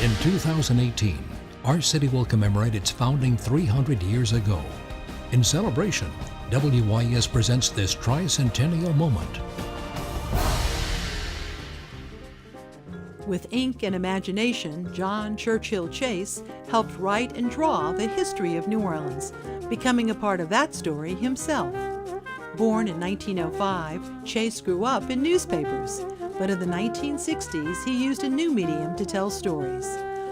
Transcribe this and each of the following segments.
In 2018, our city will commemorate its founding 300 years ago. In celebration, WYS presents this tricentennial moment. With ink and imagination, John Churchill Chase helped write and draw the history of New Orleans, becoming a part of that story himself. Born in 1905, Chase grew up in newspapers, but in the 1960s he used a new medium to tell stories,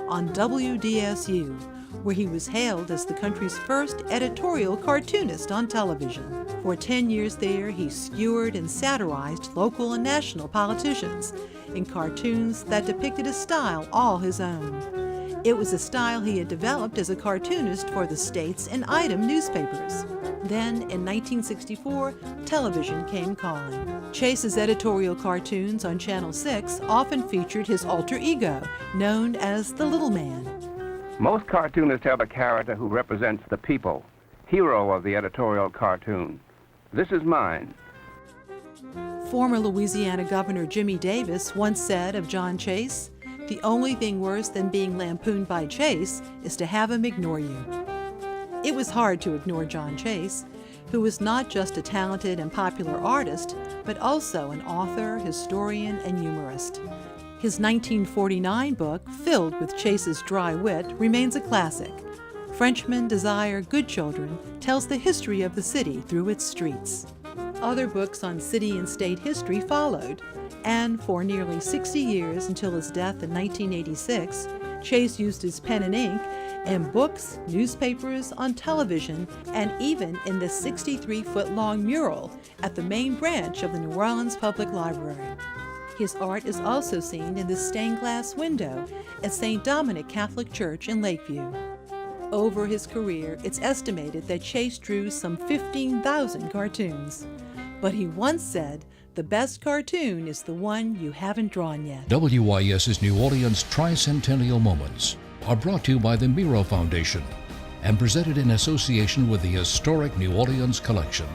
on WDSU, where he was hailed as the country's first editorial cartoonist on television. For 10 years there, he skewered and satirized local and national politicians in cartoons that depicted a style all his own. It was a style he had developed as a cartoonist for the States and Item newspapers. Then, in 1964, television came calling. Chase's editorial cartoons on Channel 6 often featured his alter ego, known as the Little Man. Most cartoonists have a character who represents the people, hero of the editorial cartoon. This is mine. Former Louisiana Governor Jimmy Davis once said of John Chase, "The only thing worse than being lampooned by Chase is to have him ignore you." It was hard to ignore John Chase, who was not just a talented and popular artist, but also an author, historian, and humorist. His 1949 book, filled with Chase's dry wit, remains a classic. Frenchmen Desire Good Children tells the history of the city through its streets. Other books on city and state history followed, and for nearly 60 years until his death in 1986, Chase used his pen and ink in books, newspapers, on television, and even in the 63-foot-long mural at the main branch of the New Orleans Public Library. His art is also seen in the stained glass window at St. Dominic Catholic Church in Lakeview. Over his career, it's estimated that Chase drew some 15,000 cartoons. But he once said, "The best cartoon is the one you haven't drawn yet." WYS's New Orleans Tricentennial Moments are brought to you by the Miro Foundation and presented in association with the Historic New Orleans Collection.